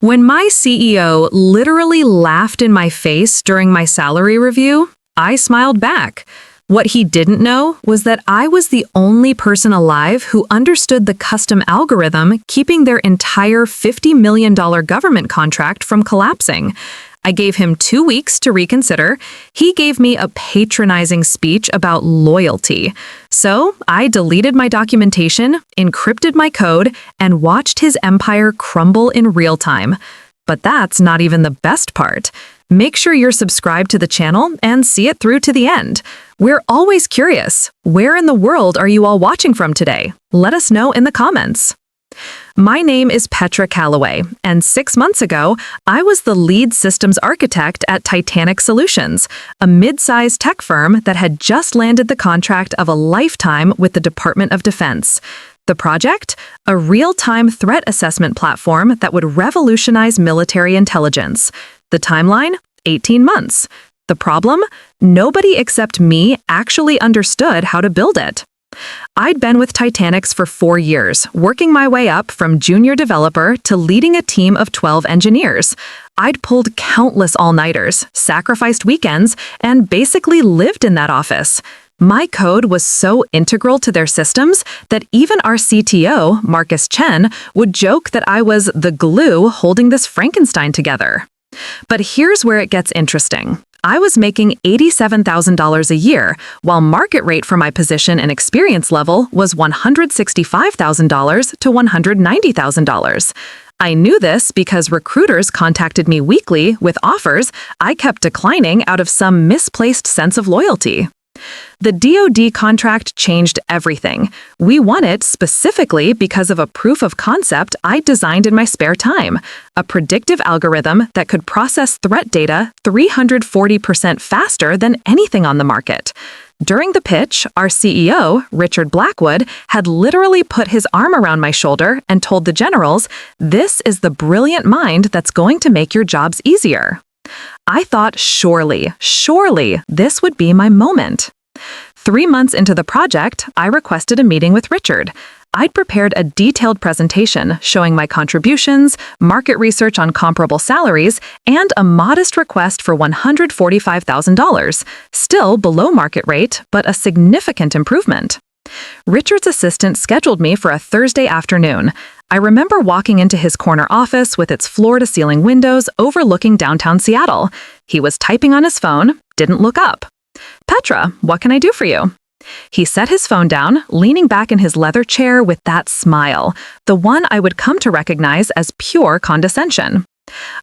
When my CEO literally laughed in my face during my salary review, I smiled back. What he didn't know was that I was the only person alive who understood the custom algorithm keeping their entire $50 million government contract from collapsing. I gave him 2 weeks to reconsider. He gave me a patronizing speech about loyalty. So I deleted my documentation, encrypted my code, and watched his empire crumble in real time. But that's not even the best part. Make sure you're subscribed to the channel and see it through to the end. We're always curious. Where in the world are you all watching from today? Let us know in the comments. My name is Petra Calloway, and 6 months ago, I was the lead systems architect at Titanic Solutions, a mid-sized tech firm that had just landed the contract of a lifetime with the Department of Defense. The project? A real-time threat assessment platform that would revolutionize military intelligence. The timeline? 18 months. The problem? Nobody except me actually understood how to build it. I'd been with Titanics for 4 years, working my way up from junior developer to leading a team of 12 engineers. I'd pulled countless all-nighters, sacrificed weekends, and basically lived in that office. My code was so integral to their systems that even our CTO, Marcus Chen, would joke that I was the glue holding this Frankenstein together. But here's where it gets interesting. I was making $87,000 a year, while market rate for my position and experience level was $165,000 to $190,000. I knew this because recruiters contacted me weekly with offers I kept declining out of some misplaced sense of loyalty. The DoD contract changed everything. We won it specifically because of a proof of concept I designed in my spare time, a predictive algorithm that could process threat data 340% faster than anything on the market. During the pitch, our CEO, Richard Blackwood, had literally put his arm around my shoulder and told the generals, "This is the brilliant mind that's going to make your jobs easier." I thought surely this would be my moment. 3 months into the project, I requested a meeting with Richard. I'd prepared a detailed presentation showing my contributions, market research on comparable salaries, and a modest request for $145,000, still below market rate, but a significant improvement. Richard's assistant scheduled me for a Thursday afternoon. I remember walking into his corner office with its floor-to-ceiling windows overlooking downtown Seattle. He was typing on his phone, didn't look up. "Petra, what can I do for you?" He set his phone down, leaning back in his leather chair with that smile, the one I would come to recognize as pure condescension.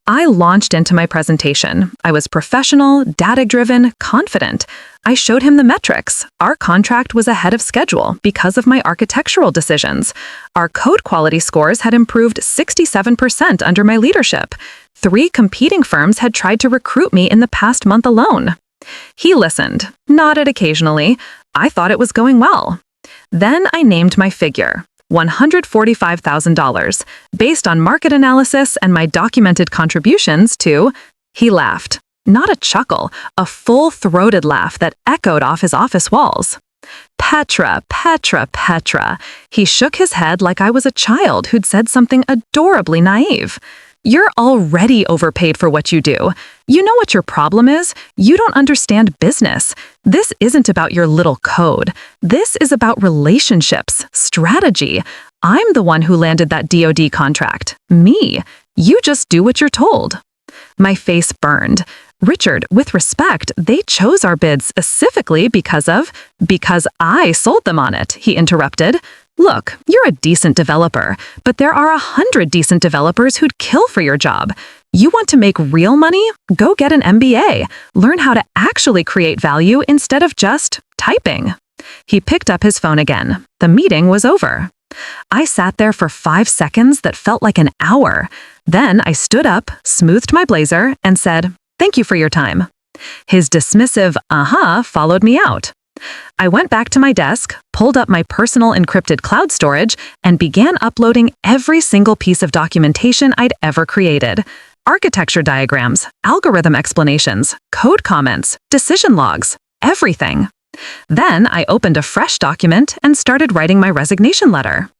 I launched into my presentation. I was professional, data-driven, confident. I showed him the metrics. Our contract was ahead of schedule because of my architectural decisions. Our code quality scores had improved 67% under my leadership. 3 competing firms had tried to recruit me in the past month alone. He listened, nodded occasionally. I thought it was going well. Then I named my figure. $145,000, based on market analysis and my documented contributions to... He laughed. Not a chuckle, a full-throated laugh that echoed off his office walls. "Petra, Petra, Petra." He shook his head like I was a child who'd said something adorably naive. "You're already overpaid for what you do. You know what your problem is? You don't understand business. This isn't about your little code. This is about relationships, strategy. I'm the one who landed that DoD contract. Me. You just do what you're told." My face burned. "Richard, with respect, they chose our bid specifically because I sold them on it," he interrupted. "Look, you're a decent developer, but there are 100 decent developers who'd kill for your job. You want to make real money? Go get an MBA. Learn how to actually create value instead of just typing." He picked up his phone again. The meeting was over. I sat there for 5 seconds that felt like an hour. Then I stood up, smoothed my blazer, and said, "Thank you for your time." His dismissive followed me out. I went back to my desk, pulled up my personal encrypted cloud storage, and began uploading every single piece of documentation I'd ever created. Architecture diagrams, algorithm explanations, code comments, decision logs, everything. Then I opened a fresh document and started writing my resignation letter.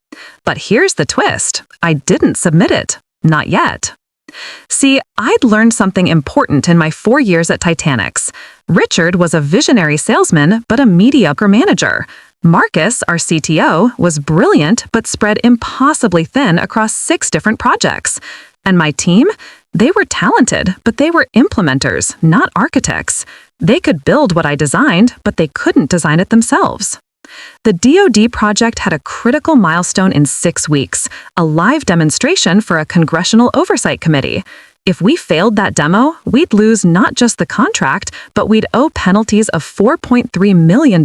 But here's the twist. I didn't submit it. Not yet. See, I'd learned something important in my 4 years at Titanic's. Richard was a visionary salesman, but a mediocre manager. Marcus, our CTO, was brilliant, but spread impossibly thin across 6 different projects. And my team? They were talented, but they were implementers, not architects. They could build what I designed, but they couldn't design it themselves. The DoD project had a critical milestone in 6 weeks, a live demonstration for a congressional oversight committee. If we failed that demo, we'd lose not just the contract, but we'd owe penalties of $4.3 million.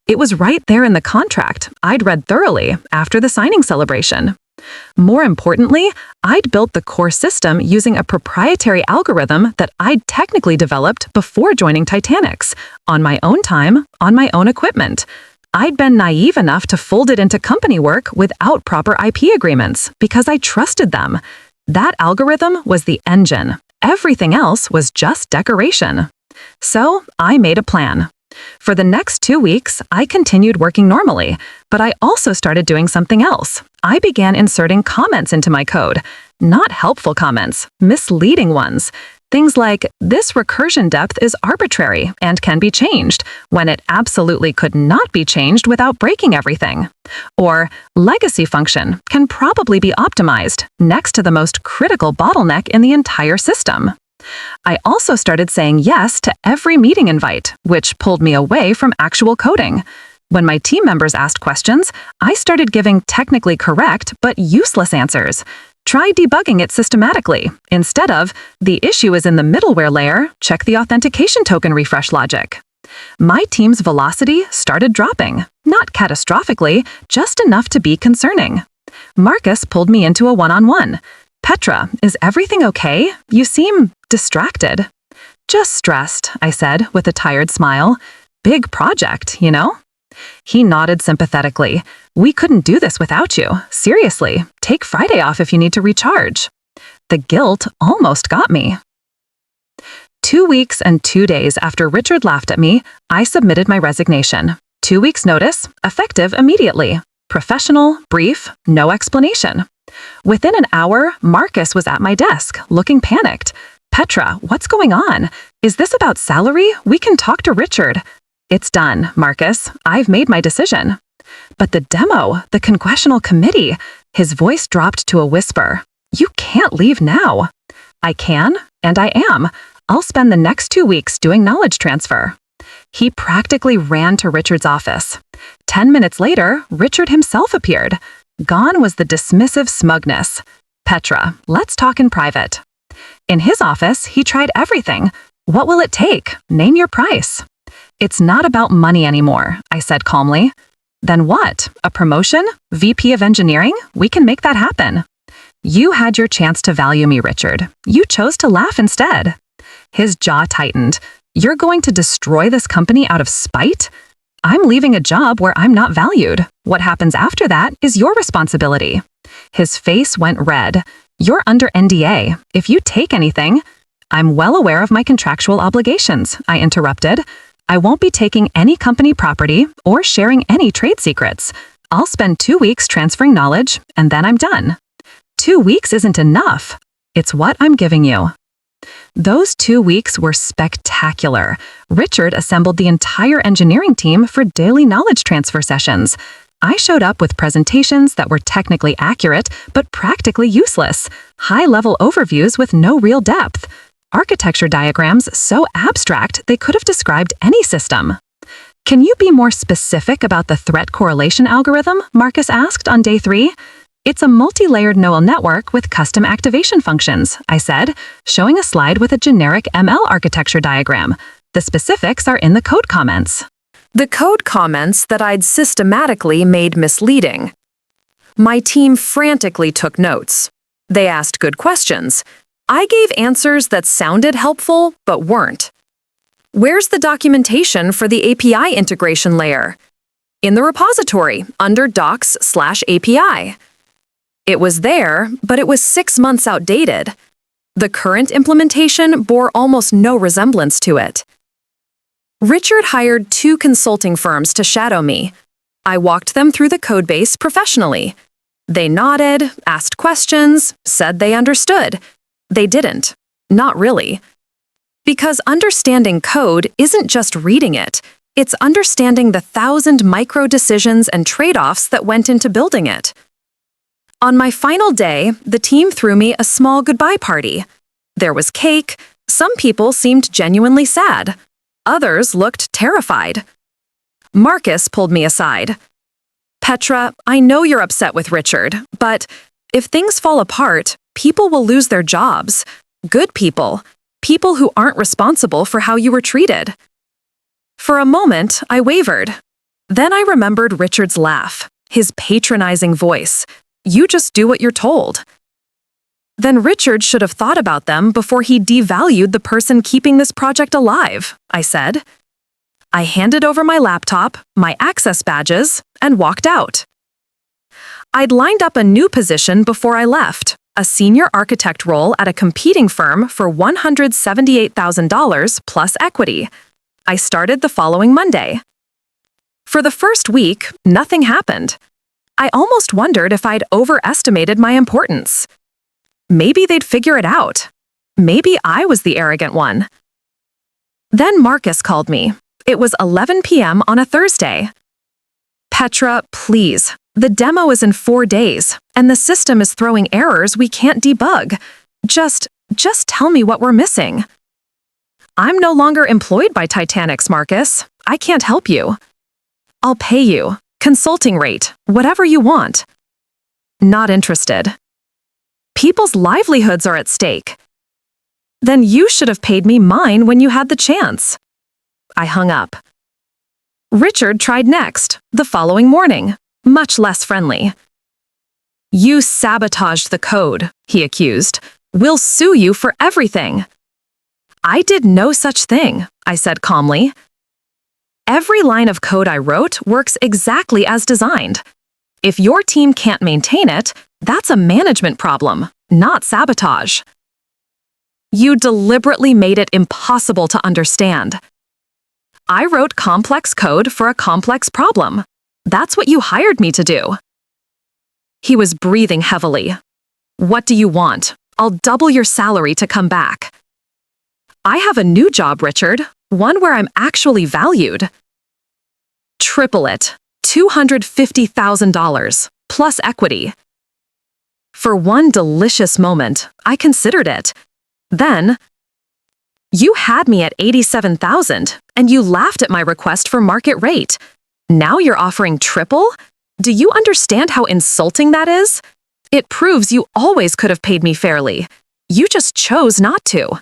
It was right there in the contract, I'd read thoroughly, after the signing celebration. More importantly, I'd built the core system using a proprietary algorithm that I'd technically developed before joining Titanic's, on my own time, on my own equipment. I'd been naive enough to fold it into company work without proper IP agreements because I trusted them. That algorithm was the engine. Everything else was just decoration. So I made a plan. For the next 2 weeks, I continued working normally, but I also started doing something else. I began inserting comments into my code. Not helpful comments, misleading ones. Things like, this recursion depth is arbitrary and can be changed, when it absolutely could not be changed without breaking everything. Or, legacy function can probably be optimized next to the most critical bottleneck in the entire system. I also started saying yes to every meeting invite, which pulled me away from actual coding. When my team members asked questions, I started giving technically correct but useless answers. Try debugging it systematically, instead of, the issue is in the middleware layer, check the authentication token refresh logic. My team's velocity started dropping, not catastrophically, just enough to be concerning. Marcus pulled me into a one-on-one. Petra, is everything okay? You seem distracted. Just stressed, I said with a tired smile. Big project, you know? He nodded sympathetically. We couldn't do this without you. Seriously, take Friday off if you need to recharge. The guilt almost got me. 2 weeks and 2 days after Richard laughed at me, I submitted my resignation. 2 weeks' notice, effective immediately. Professional, brief, no explanation. Within an hour, Marcus was at my desk, looking panicked. Petra, what's going on? Is this about salary? We can talk to Richard. It's done, Marcus. I've made my decision. But the demo, the congressional committee, his voice dropped to a whisper. You can't leave now. I can, and I am. I'll spend the next 2 weeks doing knowledge transfer. He practically ran to Richard's office. 10 minutes later, Richard himself appeared. Gone was the dismissive smugness. Petra, let's talk in private. In his office, he tried everything. What will it take? Name your price. It's not about money anymore, I said calmly. Then what? A promotion? VP of engineering? We can make that happen. You had your chance to value me, Richard. You chose to laugh instead. His jaw tightened. You're going to destroy this company out of spite? I'm leaving a job where I'm not valued. What happens after that is your responsibility. His face went red. You're under NDA. If you take anything... I'm well aware of my contractual obligations, I interrupted. I won't be taking any company property or sharing any trade secrets. I'll spend 2 weeks transferring knowledge, and then I'm done. 2 weeks isn't enough. It's what I'm giving you. Those 2 weeks were spectacular. Richard assembled the entire engineering team for daily knowledge transfer sessions. I showed up with presentations that were technically accurate, but practically useless. High-level overviews with no real depth. Architecture diagrams so abstract they could have described any system. Can you be more specific about the threat correlation algorithm? Marcus asked on day 3. It's a multi-layered neural network with custom activation functions, I said, showing a slide with a generic ML architecture diagram. The specifics are in the code comments. The code comments that I'd systematically made misleading. My team frantically took notes. They asked good questions. I gave answers that sounded helpful but weren't. Where's the documentation for the API integration layer? In the repository, under docs/API. It was there, but it was 6 months outdated. The current implementation bore almost no resemblance to it. Richard hired 2 consulting firms to shadow me. I walked them through the codebase professionally. They nodded, asked questions, said they understood. They didn't. Not really. Because understanding code isn't just reading it, it's understanding the 1,000 micro decisions and trade-offs that went into building it. On my final day, the team threw me a small goodbye party. There was cake. Some people seemed genuinely sad. Others looked terrified. Marcus pulled me aside. "Petra, I know you're upset with Richard, but if things fall apart, people will lose their jobs. Good people. People who aren't responsible for how you were treated." For a moment, I wavered. Then I remembered Richard's laugh, his patronizing voice. "You just do what you're told." Then Richard should have thought about them before he devalued the person keeping this project alive, I said. I handed over my laptop, my access badges, and walked out. I'd lined up a new position before I left, a senior architect role at a competing firm for $178,000 plus equity. I started the following Monday. For the first week, nothing happened. I almost wondered if I'd overestimated my importance. Maybe they'd figure it out. Maybe I was the arrogant one. Then Marcus called me. It was 11 p.m. on a Thursday. "Petra, please. The demo is in 4 days, and the system is throwing errors we can't debug. Just tell me what we're missing." "I'm no longer employed by Titanics, Marcus. I can't help you." "I'll pay you. Consulting rate. Whatever you want." "Not interested." "People's livelihoods are at stake." "Then you should have paid me mine when you had the chance." I hung up. Richard tried next, the following morning, much less friendly. "You sabotaged the code," he accused. "We'll sue you for everything." "I did no such thing," I said calmly. "Every line of code I wrote works exactly as designed. If your team can't maintain it, that's a management problem, not sabotage." "You deliberately made it impossible to understand." "I wrote complex code for a complex problem. That's what you hired me to do." He was breathing heavily. "What do you want? I'll double your salary to come back." "I have a new job, Richard, one where I'm actually valued." "Triple it. $250,000, plus equity." For one delicious moment, I considered it. Then, "You had me at $87,000, and you laughed at my request for market rate. Now you're offering triple? Do you understand how insulting that is? It proves you always could have paid me fairly. You just chose not to."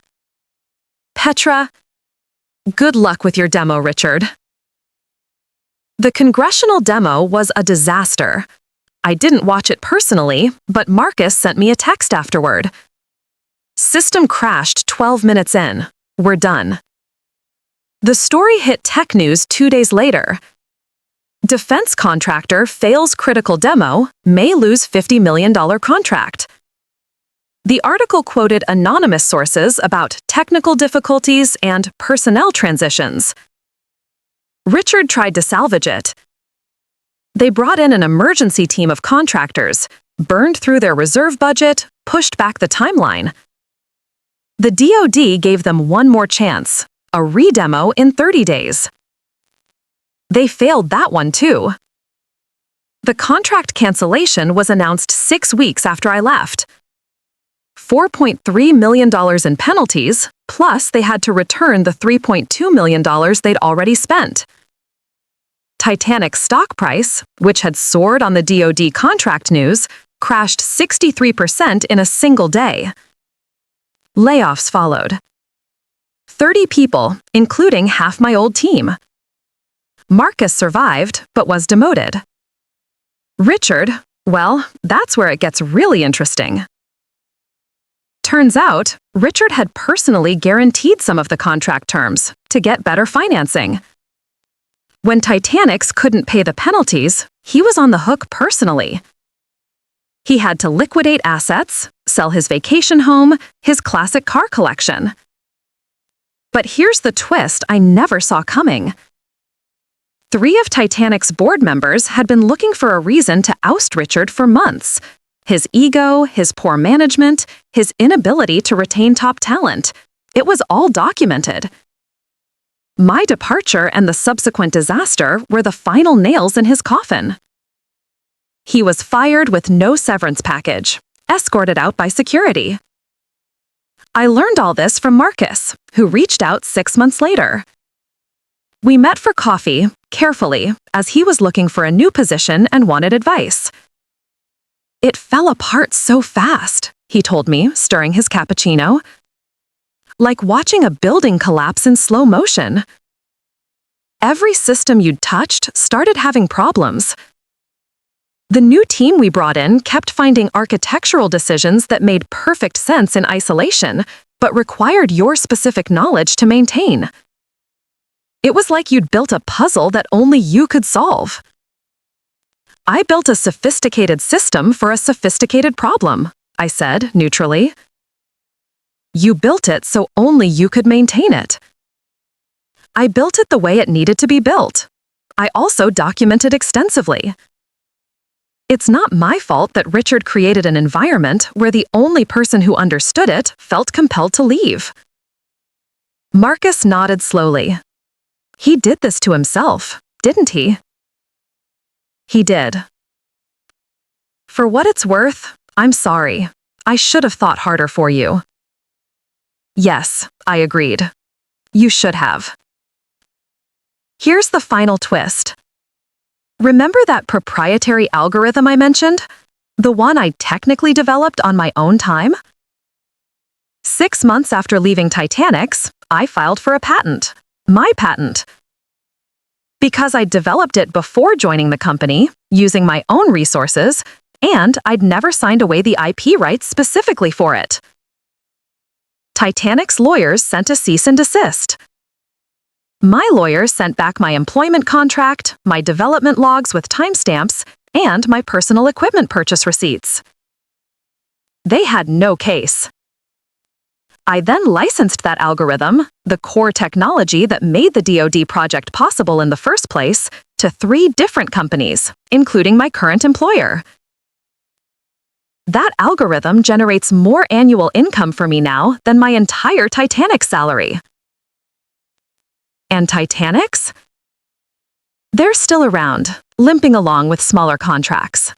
"Petra, good luck with your demo, Richard." The congressional demo was a disaster. I didn't watch it personally, but Marcus sent me a text afterward. "System crashed 12 minutes in. We're done." The story hit tech news 2 days later. Defense contractor fails critical demo, may lose $50 million contract. The article quoted anonymous sources about technical difficulties and personnel transitions. Richard tried to salvage it. They brought in an emergency team of contractors, burned through their reserve budget, pushed back the timeline. The DoD gave them one more chance, a redemo in 30 days. They failed that one too. The contract cancellation was announced 6 weeks after I left. $4.3 million in penalties, plus they had to return the $3.2 million they'd already spent. Titanic's stock price, which had soared on the DoD contract news, crashed 63% in a single day. Layoffs followed. 30 people, including half my old team. Marcus survived, but was demoted. Richard, well, that's where it gets really interesting. Turns out, Richard had personally guaranteed some of the contract terms to get better financing. When Titanics couldn't pay the penalties, he was on the hook personally. He had to liquidate assets, sell his vacation home, his classic car collection. But here's the twist I never saw coming. 3 of Titanic's board members had been looking for a reason to oust Richard for months. His ego, his poor management, his inability to retain top talent. It was all documented. My departure and the subsequent disaster were the final nails in his coffin. He was fired with no severance package, escorted out by security. I learned all this from Marcus, who reached out 6 months later. We met for coffee, carefully, as he was looking for a new position and wanted advice. It fell apart so fast, he told me, stirring his cappuccino. Like watching a building collapse in slow motion. Every system you'd touched started having problems. The new team we brought in kept finding architectural decisions that made perfect sense in isolation, but required your specific knowledge to maintain. It was like you'd built a puzzle that only you could solve. I built a sophisticated system for a sophisticated problem, I said, neutrally. You built it so only you could maintain it. I built it the way it needed to be built. I also documented extensively. It's not my fault that Richard created an environment where the only person who understood it felt compelled to leave. Marcus nodded slowly. He did this to himself, didn't he? He did. For what it's worth, I'm sorry. I should have thought harder for you. Yes, I agreed. You should have. Here's the final twist. Remember that proprietary algorithm I mentioned? The one I technically developed on my own time? 6 months after leaving Titanic's, I filed for a patent. My patent. Because I'd developed it before joining the company, using my own resources, and I'd never signed away the IP rights specifically for it. Titanic's lawyers sent a cease and desist. My lawyers sent back my employment contract, my development logs with timestamps, and my personal equipment purchase receipts. They had no case. I then licensed that algorithm, the core technology that made the DoD project possible in the first place, to 3 different companies, including my current employer. That algorithm generates more annual income for me now than my entire Titanic salary. And Titanic's? They're still around, limping along with smaller contracts.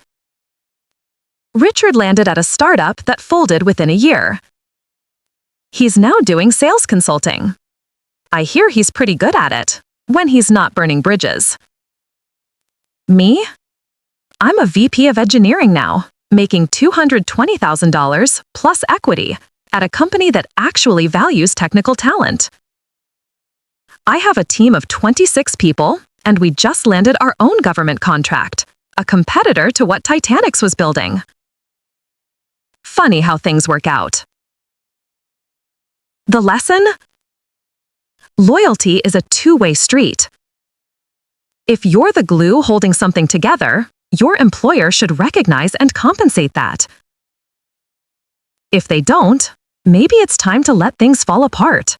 Richard landed at a startup that folded within a year. He's now doing sales consulting. I hear he's pretty good at it, when he's not burning bridges. Me? I'm a VP of engineering now, making $220,000 plus equity at a company that actually values technical talent. I have a team of 26 people, and we just landed our own government contract, a competitor to what Titanic's was building. Funny how things work out. The lesson? Loyalty is a two-way street. If you're the glue holding something together, your employer should recognize and compensate that. If they don't, maybe it's time to let things fall apart.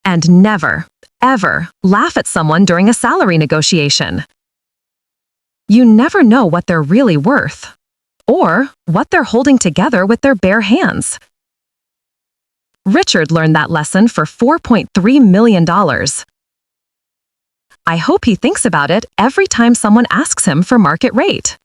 And never, ever laugh at someone during a salary negotiation. You never know what they're really worth, or what they're holding together with their bare hands. Richard learned that lesson for $4.3 million. I hope he thinks about it every time someone asks him for market rate.